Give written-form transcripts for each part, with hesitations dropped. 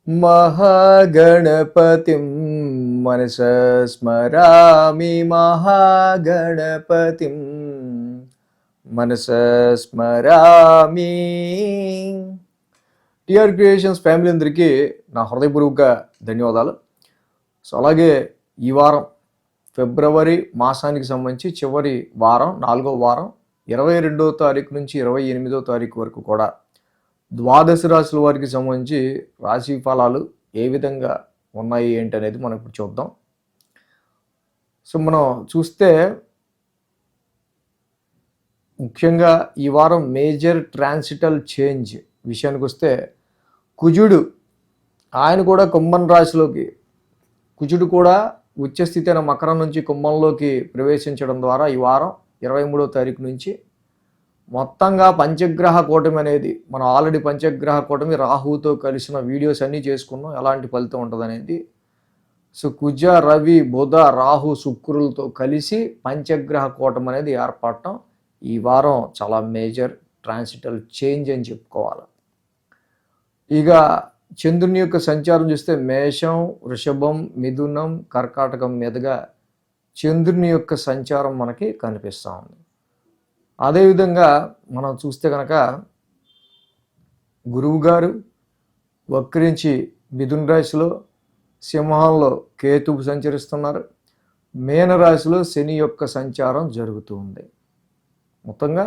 महागणपतिं मनसा स्मरामि महागणपतिं మనసా స్మరామి. TR creations family అందరికీ నా హృదయపూర్వక ధన్యవాదాలు. సో అలాగే ఈ వారం ఫిబ్రవరి మాసానికి సంబంధించి చివరి వారం 4వ వారం 22వ తారీఖు నుంచి 28వ తారీఖు వరకు కూడా ద్వాదశ రాశుల వారికి సంబంధించి రాశి ఫలాలు ఏ విధంగా ఉన్నాయి ఏంటి అనేది మనం ఇప్పుడు చూద్దాం. సో మనం చూస్తే ముఖ్యంగా ఈ వారం మేజర్ ట్రాన్సిటల్ చేంజ్ విషయానికి వస్తే కుజుడు ఆయన కూడా కుంభం రాశిలోకి కుజుడు కూడా ఉచ్చస్థితి అయిన మకరం నుంచి కుంభంలోకి ప్రవేశించడం ద్వారా ఈ వారం 23వ తారీఖు నుంచి మొత్తంగా పంచగ్రహ కూటమి అనేది మనం ఆల్రెడీ పంచగ్రహ కూటమి రాహుతో కలిసిన వీడియోస్ అన్నీ చేసుకున్నాం, ఎలాంటి ఫలితం ఉంటుంది అనేది. సో కుజ రవి బుధ రాహు శుక్రులతో కలిసి పంచగ్రహ కూటమి అనేది ఏర్పడటం ఈ వారం చాలా మేజర్ ట్రాన్సిటల్ చేంజ్ అని చెప్పుకోవాలి. ఇక చంద్రుని యొక్క సంచారం చూస్తే మేషం, వృషభం, మిథునం, కర్కాటకం మీదుగా చంద్రుని యొక్క సంచారం మనకి కనిపిస్తూ ఉంది. అదేవిధంగా మనం చూస్తే కనుక గురువు గారు వక్రించి మిథున రాశిలో, సింహంలో కేతువు సంచరిస్తున్నారు, మీనరాశిలో శని యొక్క సంచారం జరుగుతూ ఉంది. మొత్తంగా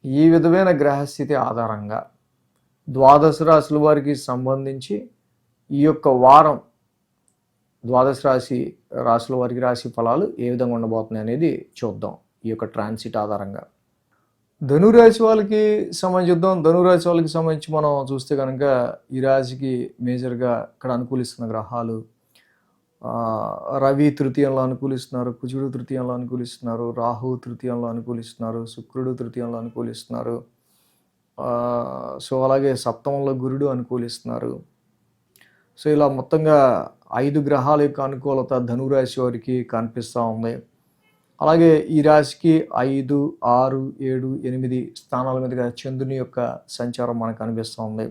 ఈ విధమైన గ్రహస్థితి ఆధారంగా ద్వాదశ రాశుల వారికి సంబంధించి ఈ యొక్క వారం ద్వాదశ రాశుల వారికి రాశి ఫలాలు ఏ విధంగా ఉండబోతున్నాయి అనేది చూద్దాం ఈ యొక్క ట్రాన్సిట్ ఆధారంగా. ధనురాశి వాళ్ళకి చూద్దాం. ధనురాశి వాళ్ళకి సంబంధించి మనం చూస్తే కనుక ఈ రాశికి మేజర్గా ఇక్కడ అనుకూలిస్తున్న గ్రహాలు రవి తృతీయంలో అనుకూలిస్తున్నారు, కుజుడు తృతీయంలో అనుకూలిస్తున్నారు, రాహు తృతీయంలో అనుకూలిస్తున్నారు, శుక్రుడు తృతీయంలో అనుకూలిస్తున్నారు. సో అలాగే సప్తమంలో గురుడు అనుకూలిస్తున్నారు. సో ఇలా మొత్తంగా 5 గ్రహాల యొక్క అనుకూలత ధనురాశి వారికి కనిపిస్తూ ఉంది. అలాగే ఈ రాశికి 5, 6, 7, 8 స్థానాల మీదుగా చంద్రుని యొక్క సంచారం మనకు కనిపిస్తూ ఉంది.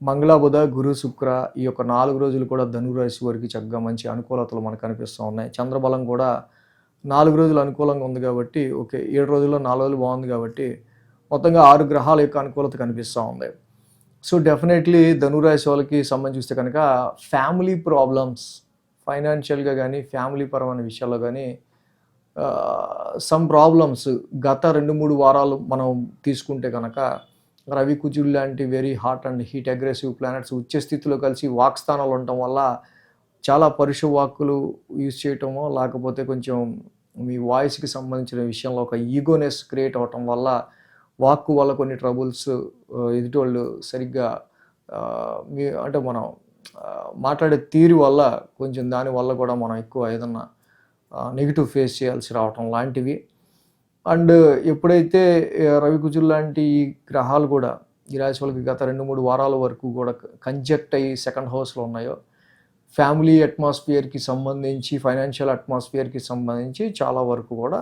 మంగళ బుధ గురు శుక్ర ఈ యొక్క 4 రోజులు కూడా ధనురాశి వారికి చక్కగా మంచి అనుకూలతలు మనకు కనిపిస్తూ ఉన్నాయి. చంద్రబలం కూడా 4 రోజులు అనుకూలంగా ఉంది కాబట్టి 7 రోజుల్లో 4 రోజులు బాగుంది కాబట్టి మొత్తంగా 6 గ్రహాల యొక్క అనుకూలత కనిపిస్తూ ఉంది. సో డెఫినెట్లీ ధనురాశి వాళ్ళకి సంబంధించి చూస్తే కనుక ఫ్యామిలీ ప్రాబ్లమ్స్ ఫైనాన్షియల్గా కానీ ఫ్యామిలీ పరమైన విషయాల్లో కానీ సమ్ ప్రాబ్లమ్స్ గత 2-3 వారాలు మనం తీసుకుంటే కనుక రవి కుజుడు లాంటి very hot and heat aggressive planets ఉచ్చ స్థితిలో కలిసి వాక్ స్థానాలు ఉండటం వల్ల చాలా పరుష వాక్కులు యూజ్ చేయటమో లేకపోతే కొంచెం మీ వాయిస్కి సంబంధించిన విషయంలో ఒక ఈగోనెస్ క్రియేట్ అవ్వటం వల్ల వాక్కు వల్ల కొన్ని ట్రబుల్స్ ఎదుటి వాళ్ళు సరిగ్గా అంటే మనం మాట్లాడే తీరు వల్ల కొంచెం దానివల్ల కూడా మనం ఎక్కువ ఏదన్నా నెగిటివ్ ఫేస్ చేయాల్సి రావటం లాంటివి. అండ్ ఎప్పుడైతే రవి కుజుడు లాంటి ఈ గ్రహాలు కూడా ఈ రాశి వాళ్ళకి గత 2-3 వారాల వరకు కూడా కంజెక్ట్ అయ్యి సెకండ్ హౌస్లో ఉన్నాయో ఫ్యామిలీ అట్మాస్ఫియర్కి సంబంధించి ఫైనాన్షియల్ అట్మాస్ఫియర్కి సంబంధించి చాలా వరకు కూడా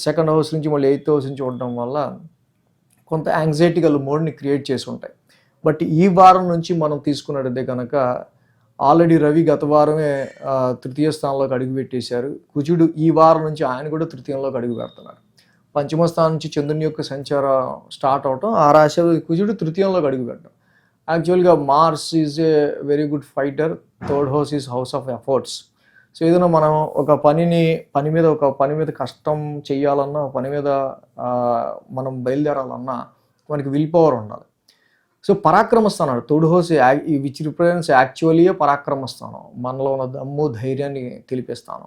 సెకండ్ హౌస్ నుంచి మళ్ళీ 8th హౌస్ నుంచి ఉండడం వల్ల కొంత యాంగ్జైటికల్ మోడ్ని క్రియేట్ చేసి ఉంటాయి. బట్ ఈ వారం నుంచి మనం తీసుకున్నట్టయితే కనుక ఆల్రెడీ రవి గత వారమే తృతీయ స్థానంలోకి అడుగుపెట్టేశారు. కుజుడు ఈ వారం నుంచి ఆయన కూడా తృతీయంలోకి అడుగు పెడుతున్నారు. పంచమ స్థానం నుంచి చంద్రుని యొక్క సంచారం స్టార్ట్ అవటం, ఆ రాశి కుజుడు తృతీయంలోకి అడుగు పెట్టడం. యాక్చువల్గా Mars is a very good fighter, third house is house of efforts. So ఏదైనా మనం ఒక పని మీద కష్టం చేయాలన్నా, పని మీద మనం బయలుదేరాలన్నా మనకి విల్ పవర్ ఉండాలి. సో పరాక్రమస్థానం third house which represents actually పరాక్రమస్థానం, మనలో ఉన్న దమ్ము ధైర్యాన్ని తెలిపేస్తాను.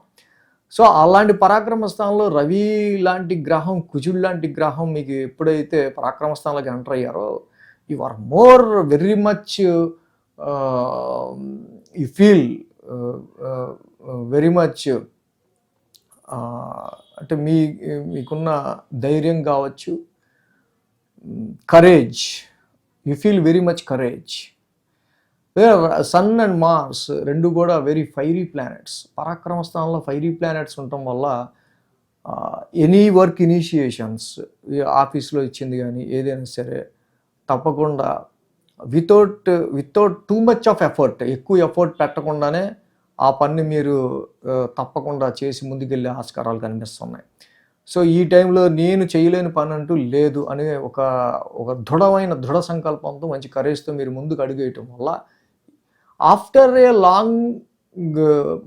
సో అలాంటి పరాక్రమస్థానంలో రవి లాంటి గ్రహం, కుజుడు లాంటి గ్రహం మీకు ఎప్పుడైతే పరాక్రమస్థానంలోకి ఎంటర్ అయ్యారో you are more very much you feel very much అంటే మీకున్న ధైర్యం కావచ్చు, courage, you feel very much courage. Sun and Mars రెండు కూడా వెరీ ఫైరీ ప్లానెట్స్. పరాక్రమ స్థానంలో ఫైరీ ప్లానెట్స్ ఉండటం వల్ల ఎనీ వర్క్ ఇనిషియేషన్స్ ఆఫీస్లో ఇచ్చింది కానీ ఏదైనా సరే తప్పకుండా without too much of effort, ఎక్కువ ఎఫర్ట్ పెట్టకుండానే ఆ పని మీరు తప్పకుండా చేసి ముందుకెళ్ళే ఆస్కారాలు కనిపిస్తున్నాయి. సో ఈ టైంలో నేను చేయలేని పని అంటూ లేదు అనే ఒక దృఢ సంకల్పంతో మంచి కరేజ్తో మీరు ముందుకు అడుగేయటం వల్ల after a long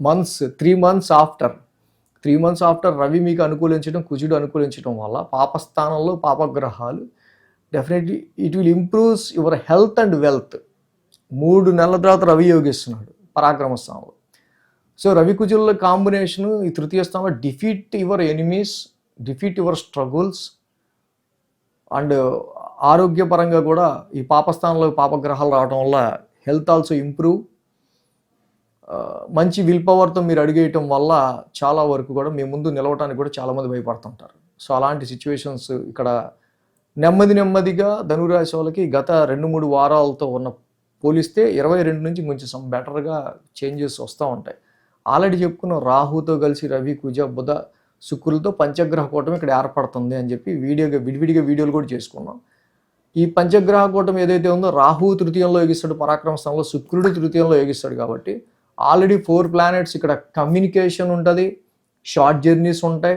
months 3 months after Ravi మీకు అనుకూలించడం, కుజుడు అనుకూలించడం వల్ల పాపస్థానంలో పాపగ్రహాలు definitely it will improves your health and wealth. 3 నెలల తర్వాత రవి యోగిస్తున్నాడు పరాక్రమ స్థానంలో. సో రవి కుజుల కాంబినేషను ఈ తృతీయ స్థానంలో defeat your enemies, defeat your struggles and ఆరోగ్యపరంగా కూడా ఈ పాపస్థానంలో పాపగ్రహాలు రావడం వల్ల హెల్త్ ఆల్సో ఇంప్రూవ్. మంచి విల్ పవర్తో మీరు అడిగేయటం వల్ల చాలా వరకు కూడా మీ ముందు నిలవటానికి కూడా చాలామంది భయపడుతుంటారు. సో అలాంటి సిచ్యువేషన్స్ ఇక్కడ నెమ్మదిగా ధనురాశి వాళ్ళకి గత 2-3 వారాలతో పోలిస్తే 22 నుంచి కొంచెం బెటర్గా చేంజెస్ వస్తూ ఉంటాయి. ఆల్రెడీ చెప్పుకున్న రాహుతో కలిసి రవి, కుజ, బుధ, శుక్రులతో పంచగ్రహ కూటమి ఇక్కడ ఏర్పడుతుంది అని చెప్పి విడివిడిగా వీడియోలు కూడా చేసుకున్నాం. ఈ పంచగ్రహ కూటమి ఏదైతే ఉందో రాహు తృతీయంలో యోగిస్తాడు పరాక్రమ స్థానంలో, శుక్రుడు తృతీయంలో యోగిస్తాడు. కాబట్టి ఆల్రెడీ 4 ప్లానెట్స్ ఇక్కడ కమ్యూనికేషన్ ఉంటుంది, షార్ట్ జర్నీస్ ఉంటాయి,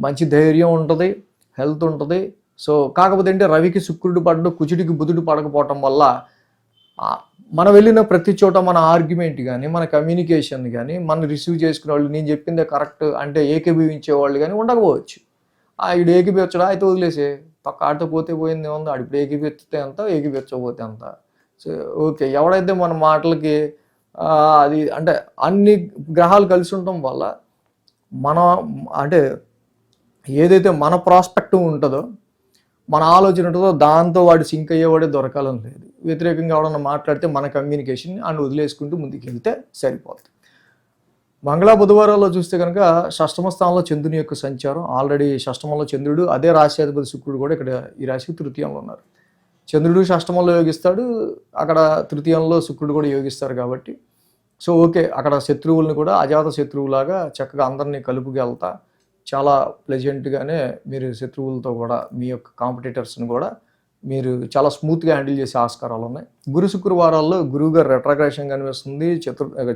మంచి ధైర్యం ఉంటుంది, హెల్త్ ఉంటుంది. సో కాకపోతే అంటే రవికి శుక్రుడు పడడం, కుజుడికి బుధుడు పడకపోవటం వల్ల మనం వెళ్ళిన ప్రతి చోట మన ఆర్గ్యుమెంట్ కానీ, మన కమ్యూనికేషన్ కానీ, మనం రిసీవ్ చేసుకునే వాళ్ళు నేను చెప్పిందే కరెక్ట్ అంటే ఏకీభవించే వాళ్ళు కానీ ఉండకపోవచ్చు. ఇప్పుడు ఏకీభవించడా అయితే వదిలేసే పక్క ఆడితో పోతే పోయింది ఏముంది, ఆడు ఇప్పుడు ఏకీభవిస్తే ఎంత, ఏకీభవించకపోతే ఎంత. సో ఓకే, ఎవడైతే మన మాటలకి అది అంటే అన్ని గ్రహాలు కలిసి ఉండటం వల్ల అంటే ఏదైతే మన ప్రాస్పెక్టివ్ ఉంటుందో, మన ఆలోచన ఉంటుందో దాంతో వాడు సింక్ అయ్యేవాడే దొరకాలని లేదు. వ్యతిరేకంగా ఎవడన్నా మాట్లాడితే మన కమ్యూనికేషన్ అని వదిలేసుకుంటూ ముందుకు వెళ్తే సరిపోతుంది. మంగళ బుధవారాల్లో చూస్తే కనుక షష్టమ స్థానంలో చంద్రుని యొక్క సంచారం. ఆల్రెడీ షష్టమంలో చంద్రుడు, అదే రాశ్యాధిపతి శుక్రుడు కూడా ఇక్కడ ఈ రాశికి తృతీయంలో ఉన్నారు. చంద్రుడు షష్టమంలో యోగిస్తాడు, అక్కడ తృతీయంలో శుక్రుడు కూడా యోగిస్తారు. కాబట్టి సో ఓకే, అక్కడ శత్రువులను కూడా అజాత శత్రువులాగా చక్కగా అందరినీ కలుపుకెళ్తా చాలా ప్లెజెంట్గానే మీరు శత్రువులతో కూడా మీ యొక్క కాంపిటీటర్స్ని కూడా మీరు చాలా స్మూత్గా హ్యాండిల్ చేసే ఆస్కారాలు ఉన్నాయి. గురు శుక్రవారాల్లో గురువు గారు రెట్రాగ్రేషన్ కనిపిస్తుంది.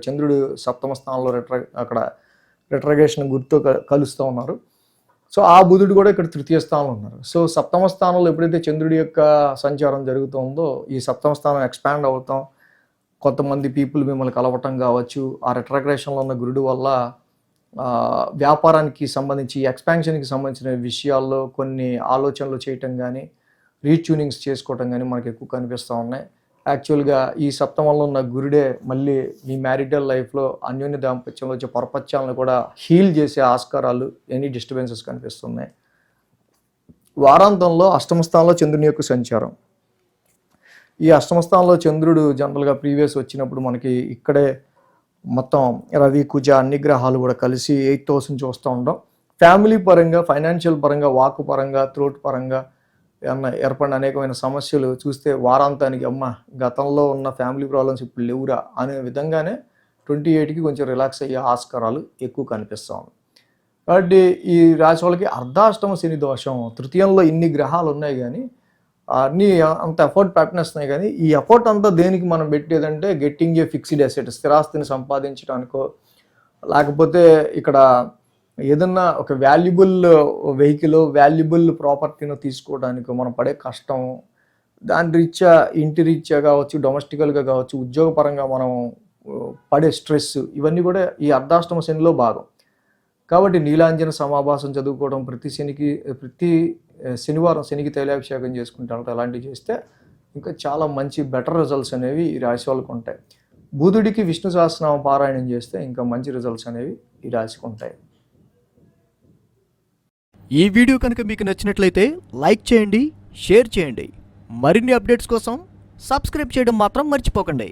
చంద్రుడు సప్తమ స్థానంలో అక్కడ రెట్రాగ్రేషన్ గుర్తుతో కలుస్తూ ఉన్నారు. సో ఆ బుధుడు కూడా ఇక్కడ తృతీయ స్థానంలో ఉన్నారు. సో సప్తమ స్థానంలో ఎప్పుడైతే చంద్రుడి యొక్క సంచారం జరుగుతుందో ఈ సప్తమ స్థానం ఎక్స్పాండ్ అవుతాం, కొంతమంది పీపుల్ మిమ్మల్ని కలవటం కావచ్చు. ఆ రెట్రాగ్రేషన్లో ఉన్న గురుడు వల్ల వ్యాపారానికి సంబంధించి, ఎక్స్పాన్షన్కి సంబంధించిన విషయాల్లో కొన్ని ఆలోచనలు చేయటం కానీ, రీట్యూనింగ్స్ చేసుకోవటం కానీ మనకు ఎక్కువ కనిపిస్తూ ఉన్నాయి. యాక్చువల్గా ఈ సప్తమంలో ఉన్న గురుడే మళ్ళీ మీ మ్యారిటల్ లైఫ్లో అన్యోన్య దాంపత్యంలో వచ్చే పొరపత్యాలను కూడా హీల్ చేసే ఆస్కారాలు, ఎనీ డిస్టర్బెన్సెస్ కనిపిస్తున్నాయి. వారాంతంలో అష్టమ స్థానంలో చంద్రుని యొక్క సంచారం. ఈ అష్టమ స్థానంలో చంద్రుడు జనరల్గా ప్రీవియస్ వచ్చినప్పుడు మనకి ఇక్కడే మొత్తం రవి, కుజ అన్ని గ్రహాలు కూడా కలిసి 8th హౌస్ నుంచి వస్తూ ఉంటాం. ఫ్యామిలీ పరంగా, ఫైనాన్షియల్ పరంగా, వాక్ పరంగా, త్రోట్ పరంగా ఏర్పడిన అనేకమైన సమస్యలు చూస్తే వారాంతానికి గతంలో ఉన్న ఫ్యామిలీ ప్రాబ్లమ్స్ ఇప్పుడు లేవురా అనే విధంగానే 28కి కొంచెం రిలాక్స్ అయ్యే ఆస్కారాలు ఎక్కువ కనిపిస్తూ ఉన్నాయి. కాబట్టి ఈ రాశి వాళ్ళకి అర్ధాష్టమ శని దోషం, తృతీయంలో ఇన్ని గ్రహాలు ఉన్నాయి కానీ అన్నీ అంత ఎఫర్ట్ పెట్టనేస్తున్నాయి. కానీ ఈ ఎఫర్ట్ అంతా దేనికి మనం పెట్టేదంటే గెట్టింగ్ ఏ ఫిక్స్డ్ అసెట్, స్థిరాస్తిని సంపాదించడానికో, లేకపోతే ఇక్కడ ఏదన్నా ఒక వాల్యుబుల్ వెహికల్, వాల్యుబుల్ ప్రాపర్టీని తీసుకోవడానికి మనం పడే కష్టం, దాని రీత్యా ఇంటి రీత్యా కావచ్చు, డొమెస్టికల్గా కావచ్చు, ఉద్యోగపరంగా మనం పడే స్ట్రెస్, ఇవన్నీ కూడా ఈ అర్ధాష్టమ శనిలో భాగం. కాబట్టి నీలాంజన సమాభాసం చదువుకోవడం, ప్రతి శనివారం శనికి తైలాభిషేకం చేసుకుంటారు. అలాంటివి చేస్తే ఇంకా చాలా మంచి బెటర్ రిజల్ట్స్ అనేవి ఈ రాశి వాళ్ళకు ఉంటాయి. బుధుడికి విష్ణు సహస్రనామ పారాయణం చేస్తే ఇంకా మంచి రిజల్ట్స్ అనేవి ఈ రాశికి ఉంటాయి. ఈ వీడియో కనుక మీకు నచ్చినట్లయితే లైక్ చేయండి, షేర్ చేయండి. మరిన్ని అప్డేట్స్ కోసం సబ్స్క్రైబ్ చేయడం మాత్రం మర్చిపోకండి.